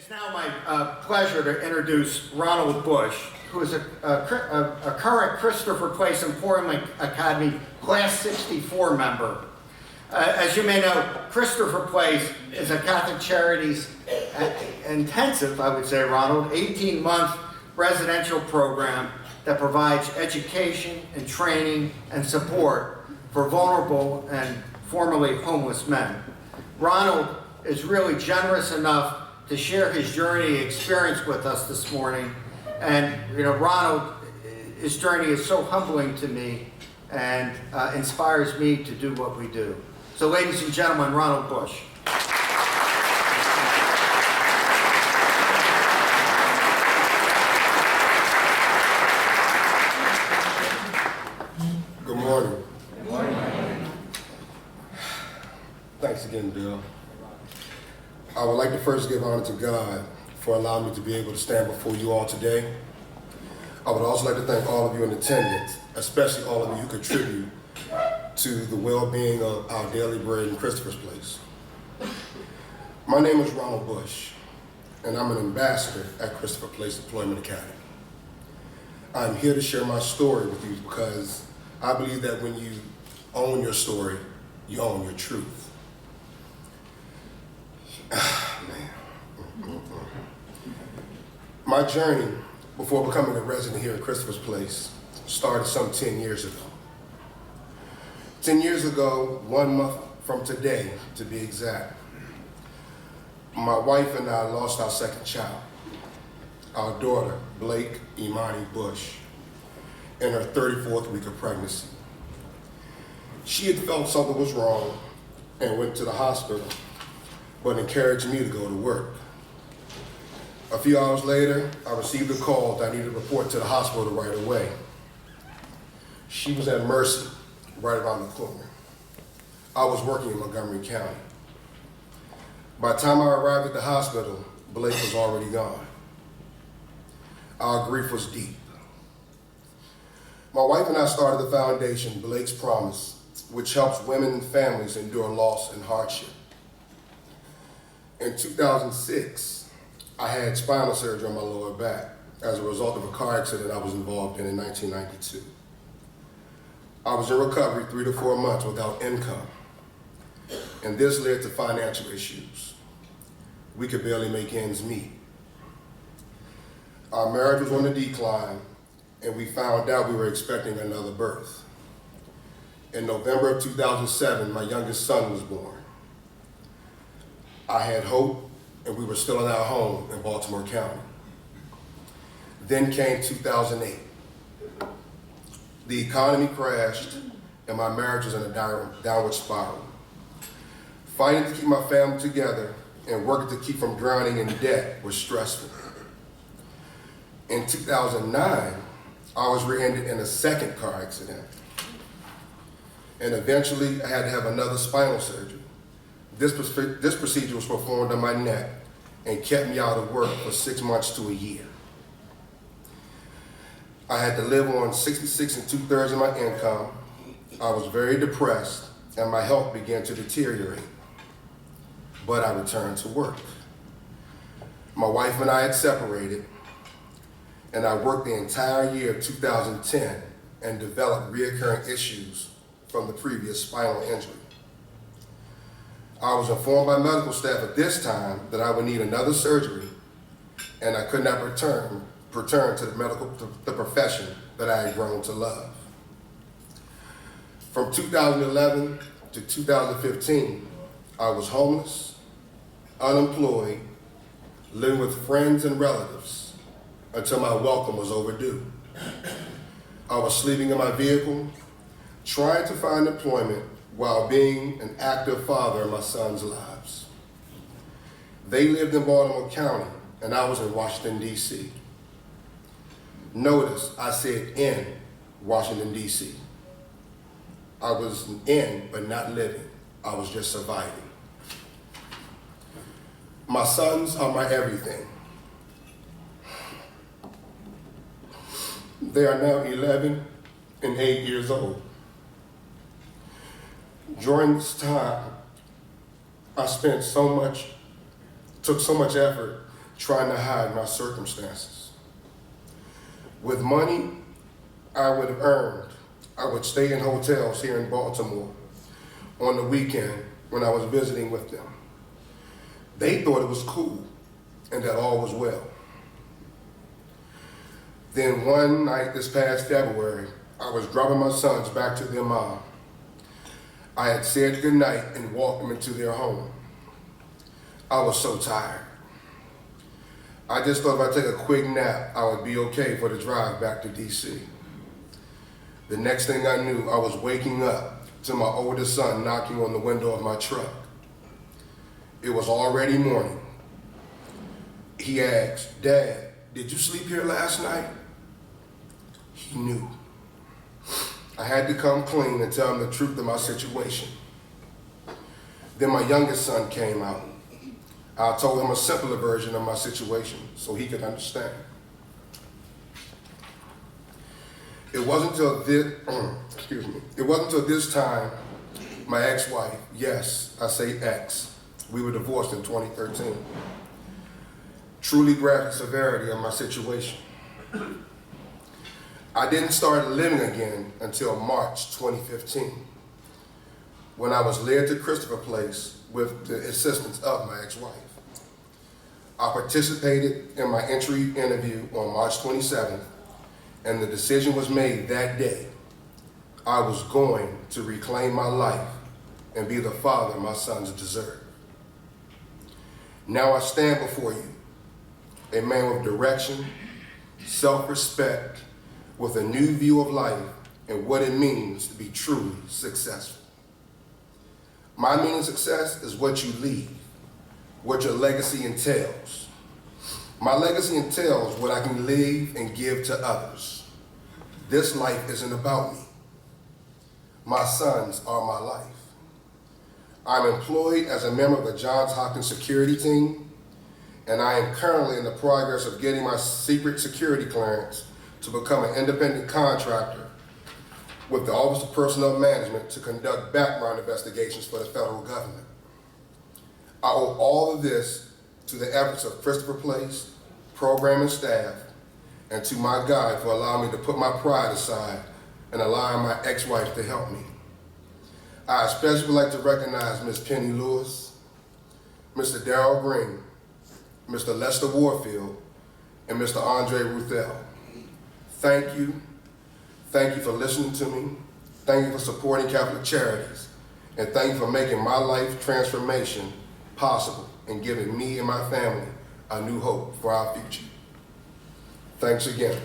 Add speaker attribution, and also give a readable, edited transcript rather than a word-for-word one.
Speaker 1: It's now my pleasure to introduce Ronald Bush, who is a current Christopher Place Employment Academy Class 64 member. As you may know, Christopher Place is a Catholic Charities intensive, I would say, Ronald, 18-month residential program that provides education and training and support for vulnerable and formerly homeless men. Ronald is really generous enough to share his journey experience with us this morning. And Ronald, his journey is so humbling to me and inspires me to do what we do. So ladies and gentlemen, Ronald Bush.
Speaker 2: Good morning.
Speaker 1: Good morning.
Speaker 2: Thanks again, Bill. I would like to first give honor to God for allowing me to be able to stand before you all today. I would also like to thank all of you in attendance, especially all of you who contribute to the well-being of our daily bread in Christopher's Place. My name is Ronald Bush, and I'm an ambassador at Christopher Place Employment Academy. I'm here to share my story with you because I believe that when you own your story, you own your truth. My journey before becoming a resident here at Christopher's Place started some 10 years ago. 10 years ago, 1 month from today, to be exact, my wife and I lost our second child, our daughter, Blake Imani Bush, in her 34th week of pregnancy. She had felt something was wrong and went to the hospital, but encouraged me to go to work. A few hours later, I received a call that I needed to report to the hospital right away. She was at Mercy, right around the corner. I was working in Montgomery County. By the time I arrived at the hospital, Blake was already gone. Our grief was deep. My wife and I started the foundation, Blake's Promise, which helps women and families endure loss and hardship. In 2006, I had spinal surgery on my lower back as a result of a car accident I was involved in 1992. I was in recovery 3 to 4 months without income, and this led to financial issues. We could barely make ends meet. Our marriage was on the decline, and we found out we were expecting another birth. In November of 2007, my youngest son was born. I had hope, and we were still in our home in Baltimore County. Then came 2008. The economy crashed, and my marriage was in a downward spiral. Fighting to keep my family together and working to keep from drowning in debt was stressful. In 2009, I was rear-ended in a second car accident. And eventually, I had to have another spinal surgery. This procedure was performed on my neck and kept me out of work for 6 months to a year. I had to live on 66 2/3 of my income. I was very depressed and my health began to deteriorate, but I returned to work. My wife and I had separated, and I worked the entire year of 2010 and developed reoccurring issues from the previous spinal injury. I was informed by medical staff at this time that I would need another surgery, and I could not return to the profession that I had grown to love. From 2011 to 2015, I was homeless, unemployed, living with friends and relatives until my welcome was overdue. I was sleeping in my vehicle, trying to find employment while being an active father in my son's lives. They lived in Baltimore County, and I was in Washington, D.C. Notice I said in Washington, D.C. I was in, but not living. I was just surviving. My sons are my everything. They are now 11 and 8 years old. During this time, I took so much effort trying to hide my circumstances. With money I would have earned, I would stay in hotels here in Baltimore on the weekend when I was visiting with them. They thought it was cool and that all was well. Then one night this past February, I was driving my sons back to their mom. I had said goodnight and walked them into their home. I was so tired. I just thought if I take a quick nap, I would be okay for the drive back to DC. The next thing I knew, I was waking up to my oldest son knocking on the window of my truck. It was already morning. He asked, "Dad, did you sleep here last night?" He knew. I had to come clean and tell him the truth of my situation. Then my youngest son came out. I told him a simpler version of my situation so he could understand. It wasn't until this time my ex-wife, yes, I say ex, we were divorced in 2013, truly grasped the severity of my situation. I didn't start living again until March 2015, when I was led to Christopher Place with the assistance of my ex-wife. I participated in my entry interview on March 27th, and the decision was made that day. I was going to reclaim my life and be the father my sons deserve. Now I stand before you, a man with direction, self-respect, with a new view of life and what it means to be truly successful. My meaning of success is what you leave, what your legacy entails. My legacy entails what I can leave and give to others. This life isn't about me. My sons are my life. I'm employed as a member of the Johns Hopkins security team, and I am currently in the progress of getting my secret security clearance to become an independent contractor with the Office of Personnel Management to conduct background investigations for the federal government. I owe all of this to the efforts of Christopher Place, program and staff, and to my God for allowing me to put my pride aside and allowing my ex-wife to help me. I especially would like to recognize Ms. Penny Lewis, Mr. Darrell Green, Mr. Lester Warfield, and Mr. Andre Ruthell. Thank you. Thank you for listening to me. Thank you for supporting Catholic Charities. And thank you for making my life transformation possible and giving me and my family a new hope for our future. Thanks again.